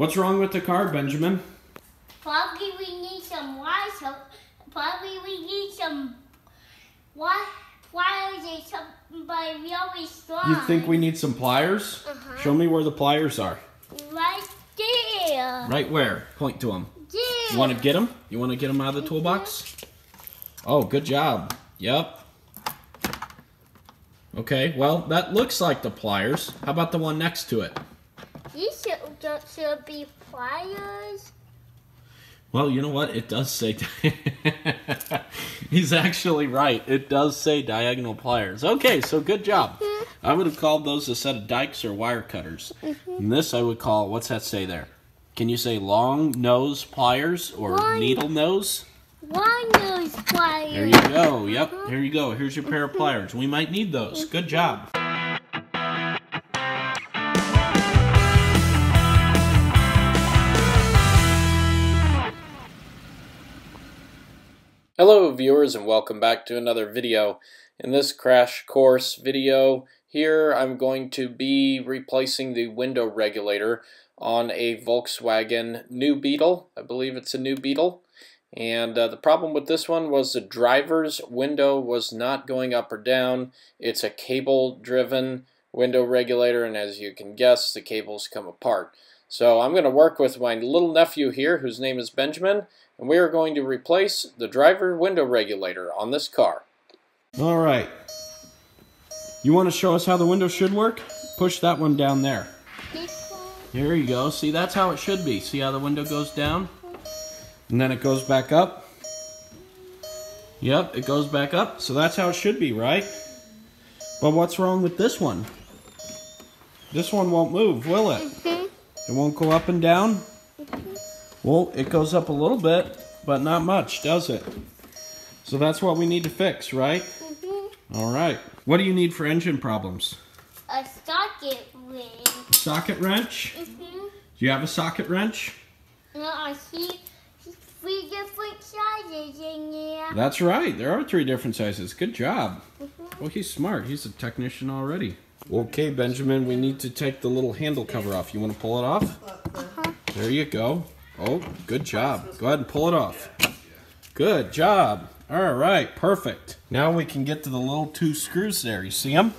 What's wrong with the car, Benjamin? Probably we need some wires. Probably we need some wires and somebody really strong. You think we need some pliers? Show me where the pliers are. Right there. Right where? Point to them. There. You want to get them? You want to get them out of the toolbox? Oh, good job. Yep. Okay, well, that looks like the pliers. How about the one next to it? These should be pliers. Well, you know what? It does say... He's actually right. It does say diagonal pliers. Okay, so good job. I would have called those a set of dikes or wire cutters. And this I would call... What's that say there? Can you say long nose pliers or needle nose? Long nose pliers. There you go. Yep, here you go. Here's your pair of pliers. We might need those. Good job. Hello viewers and welcome back to another video. In this crash course video here I'm going to be replacing the window regulator on a Volkswagen new Beetle. I believe it's a new Beetle. And the problem with this one was the driver's window was not going up or down. It's a cable driven window regulator, and as you can guess, the cables come apart. So I'm going to work with my little nephew here, whose name is Benjamin, and we are going to replace the driver window regulator on this car. Alright. You want to show us how the window should work? Push that one down there. This one? There you go. See, that's how it should be. See how the window goes down? And then it goes back up. Yep, it goes back up. So that's how it should be, right? But what's wrong with this one? This one won't move, will it? It won't go up and down? Well, it goes up a little bit, but not much, does it? So that's what we need to fix, right? All right. What do you need for engine problems? A socket wrench. A socket wrench? Do you have a socket wrench? No, I see 3 different sizes in there. That's right. There are 3 different sizes. Good job. Well, he's smart. He's a technician already. Okay, Benjamin, we need to take the little handle cover off. You want to pull it off? There you go. Oh, good job. Go ahead and pull it off. Good job. All right, perfect. Now we can get to the little 2 screws there. You see them?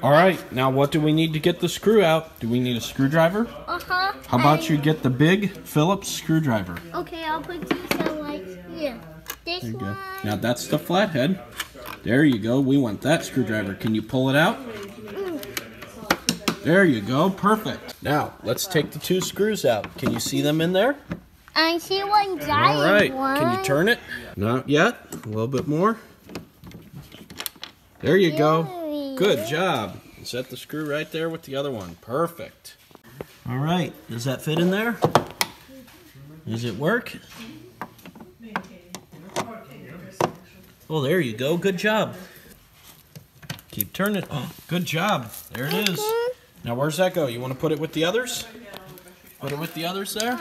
All right, now what do we need to get the screw out? Do we need a screwdriver? How about you get the big Phillips screwdriver? Okay, I'll put these on like here. This There you one. go. Now that's the flathead. There you go. We want that screwdriver. Can you pull it out? There you go. Perfect. Now, let's take the 2 screws out. Can you see them in there? I see one giant All right. one. Can you turn it? Not yet. A little bit more. There you go. Good job. Set the screw right there with the other one. Perfect. All right. Does that fit in there? Does it work? Oh, there you go. Good job. Keep turning. Oh, good job. There it is. Now, where's that go? You want to put it with the others? Put it with the others there?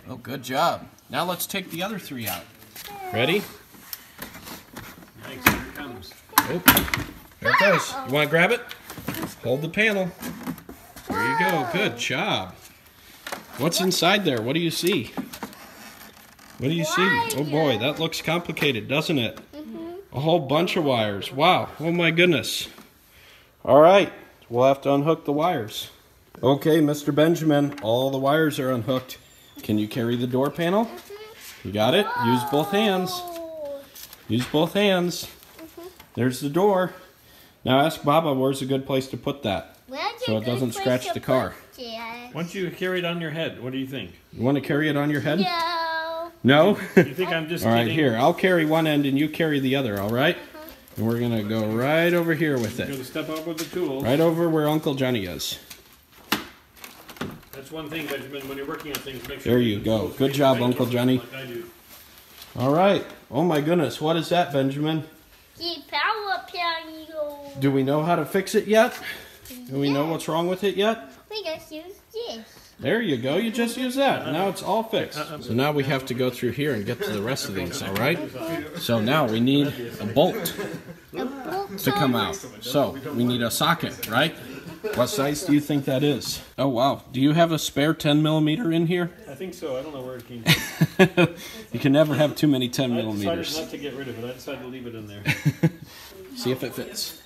Oh, good job. Now let's take the other 3 out. Ready? Thanks, here it comes. Oh, there it goes. You want to grab it? Hold the panel. There you go. Good job. What's inside there? What do you see? What do you see? Oh boy, that looks complicated, doesn't it? A whole bunch of wires. Wow. Oh my goodness. All right. We'll have to unhook the wires. Okay, Mr. Benjamin, all the wires are unhooked. Can you carry the door panel? You got it? Use both hands. Use both hands. There's the door. Now ask Baba where's a good place to put that so it doesn't scratch the car. Why don't you carry it on your head? What do you think? You want to carry it on your head? No. No? You think I'm just All right, kidding? here. I'll carry one end and you carry the other, all right? And we're going to go right over here with You're it. going to step up with the tools. Right over where Uncle Johnny is. That's one thing, Benjamin, when you're working on things, make sure There you you go. use Good the job, tools Uncle Johnny. like I do. All right. Oh my goodness. What is that, Benjamin? The power panel. Do we know how to fix it yet? Do we know what's wrong with it yet? We just use this. There you go. You just use that. Now it's all fixed. So now we have to go through here and get to the rest of these, all right? So now we need a bolt to come out. So we need a socket, right? What size do you think that is? Oh, wow. Do you have a spare 10mm in here? I think so. I don't know where it came from. You can never have too many I decided 10mm. not to get rid of it. I decided to leave it in there. See if it fits.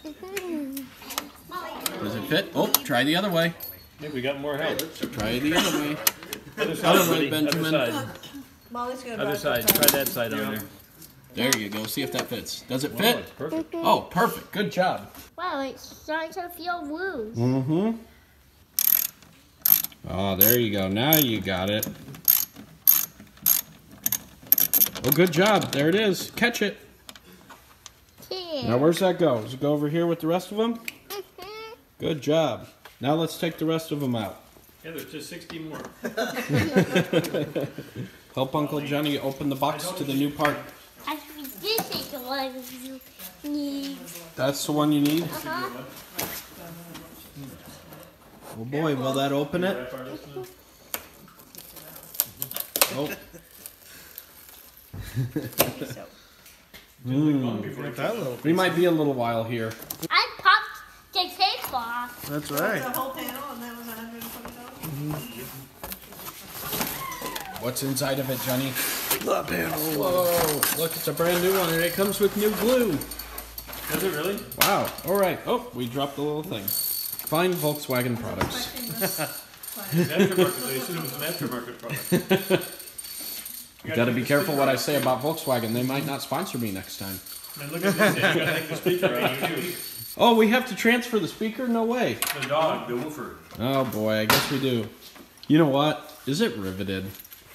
Does it fit? Oh, try the other way. Maybe we got more help. Try the other way. Other side, Other way, buddy. Benjamin. Other side. Molly's gonna Other side. Try that side on there. There you go. See if that fits. Does it Wow, fit? it's perfect. Oh, perfect. Good job. Wow, it's starting to feel loose. Mm-hmm. Oh, there you go. Now you got it. Oh, good job. There it is. Catch it. Yeah. Now, where's that go? Does it go over here with the rest of them? Good job. Now let's take the rest of them out. Yeah, there's just 60 more. Help Uncle Johnny open the box to the new part. Actually, this is the one you need. That's the one you need? Uh-huh. Oh boy, will that open it? Oh. We might be a little while here. I popped the tape off. That's The whole panel, and that was $120. What's inside of it, Johnny? The panel. Whoa! Look, it's a brand new one, and it comes with new glue. Does it really? Wow. All right. Oh, we dropped the little thing. Fine Volkswagen products. Aftermarket. They said it was an aftermarket product. You got to be careful what I say about Volkswagen. They might not sponsor me next time. Man, look at this. You gotta take the speaker out of you too. Oh, we have to transfer the speaker? No way. The dog, the woofer. Oh boy, I guess we do. You know what? Is it riveted?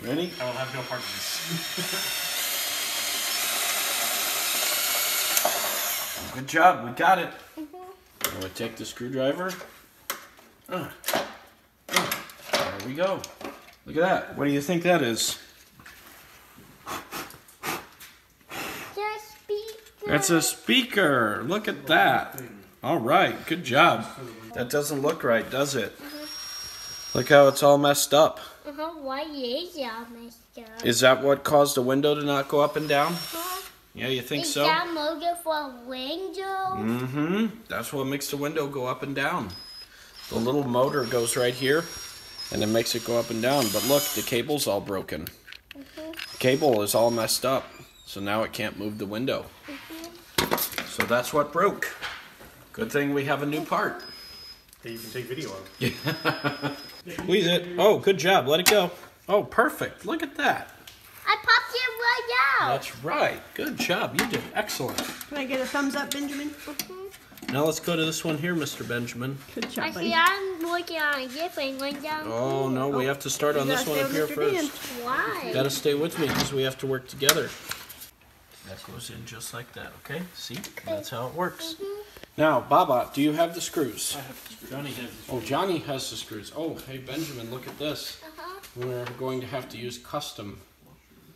Ready? I will have no part in this. Good job, we got it. I'm gonna take the screwdriver. There we go. Look at that. What do you think that is? The speaker. That's a speaker. Look at that. All right, good job. That doesn't look right, does it? Look how it's all messed up. Why is it all messed up? Is that what caused the window to not go up and down? Yeah, you think Is so? that motor for window? Mm-hmm. That's what makes the window go up and down. The little motor goes right here, and it makes it go up and down. But look, the cable's all broken. The cable is all messed up, so now it can't move the window. So that's what broke. Good thing we have a new part. That you can take video of. Squeeze it. Oh, good job. Let it go. Oh, perfect. Look at that. I popped it right out. That's right. Good job. You did excellent. Can I get a thumbs up, Benjamin? Now let's go to this one here, Mr. Benjamin. Good job, Actually, buddy. I'm working on a different one down Oh, no, we have to start on You this gotta one up stay here with Mr. Dan. first. Why? Gotta stay with me because we have to work together. That goes in just like that, okay? See? That's how it works. Now, Baba, do you have the screws? Johnny has the Oh, Johnny has the screws. Oh, hey, Benjamin, look at this. We're going to have to use custom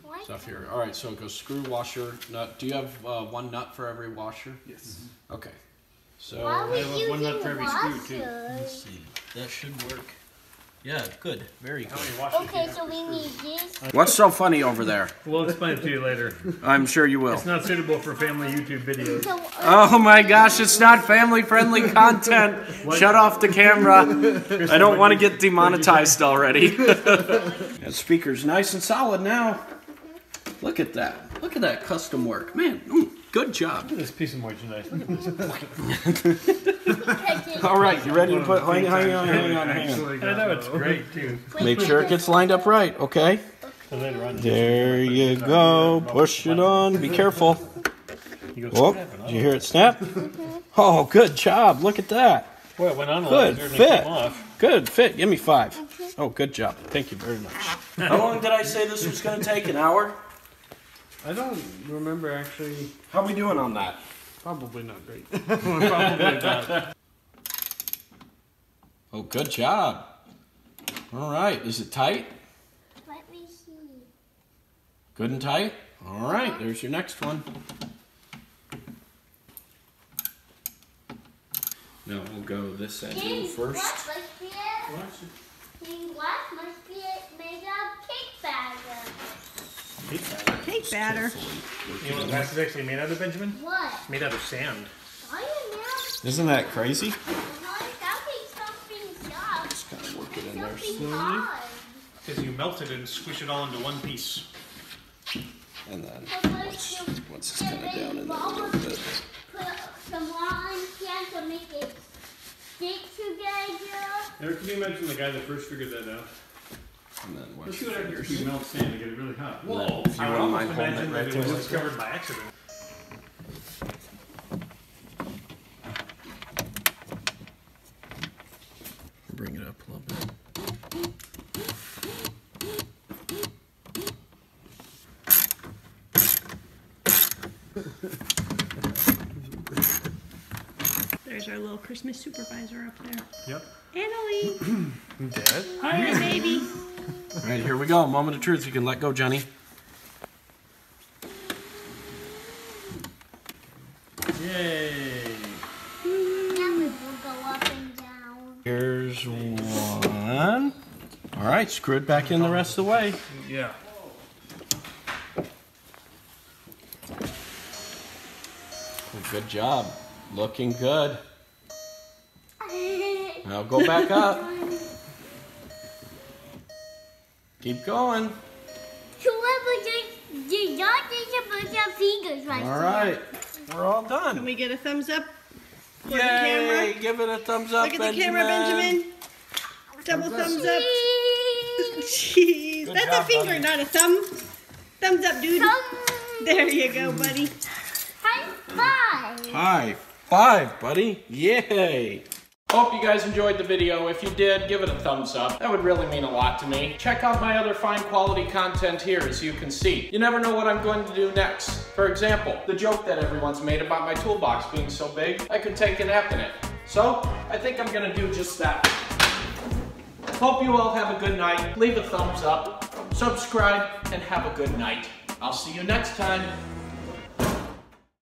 What? stuff here. All right, so it goes screw, washer, nut. Do you have one nut for every washer? Yes. Okay. So, Why are we have one nut using for every screw, too. washers? let's see. That should work. Yeah, good. Very good. Okay, so we need this. What's so funny over there? We'll explain it to you later. I'm sure you will. It's not suitable for family YouTube videos. So, Oh my gosh, it's not family-friendly content. Shut off the camera. I don't want to get demonetized already. That speaker's nice and solid now. Look at that. Look at that custom work. Man, good job. This piece of merchandise. Look at this. All right, you ready to put... Hang on. I know, it's great too. Make sure it gets lined up right, okay? So later on, There you go. Push it on. Be careful. you go, Oh, did you hear it snap? Oh, good job. Look at that. Well, it went on a lot Good easier than it fit. came off. Good fit. Give me 5. Oh, good job. Thank you very much. How long did I say this was going to take? An hour? I don't remember actually. How we doing on that? Probably not great. Probably not. Oh, good job. All right. Is it tight? let me see. Good and tight? All right. There's your next one. Now we'll go this end in first. What must be made of cake batter? Cake batter. You know what this is actually made out of, Benjamin? What? Made out of sand. I don't know. Isn't that crazy? That makes so Slowly. Because you melt it and squish it all into one piece. And then once it's kind of down in there a little bit. Put some water in here to make it stick together. Eric, can you imagine the guy that first figured that out? And then Let's once see what happens if you melt sand and get it really hot. Whoa! Whoa! If you I would wouldn't almost mind holding imagine it that right it was there. discovered by accident. Bring it up a little bit. There's our little Christmas supervisor up there. Yep. Annalie. Dad? Hi, baby. All right, here we go. Moment of truth. You can let go, Johnny. Yay! Now it will go up and down. Here's one. All right, screw it back in the rest of the way. Yeah. Good job. Looking good. Now go back up. Keep going. You don't need to put your fingers right All right, we're all Can done. we get a thumbs up for the Yay! camera? Give it a thumbs up, Look at the camera, Benjamin. Double thumbs up. Jeez, Good that's job, a finger, buddy. not a thumb. Thumbs up, dude. There you go, buddy. High five. High five, buddy. Yay! Hope you guys enjoyed the video. If you did, give it a thumbs up. That would really mean a lot to me. Check out my other fine quality content here, as you can see. You never know what I'm going to do next. For example, the joke that everyone's made about my toolbox being so big, I could take a nap in it. So, I think I'm gonna do just that. Hope you all have a good night. Leave a thumbs up, subscribe, and have a good night. I'll see you next time.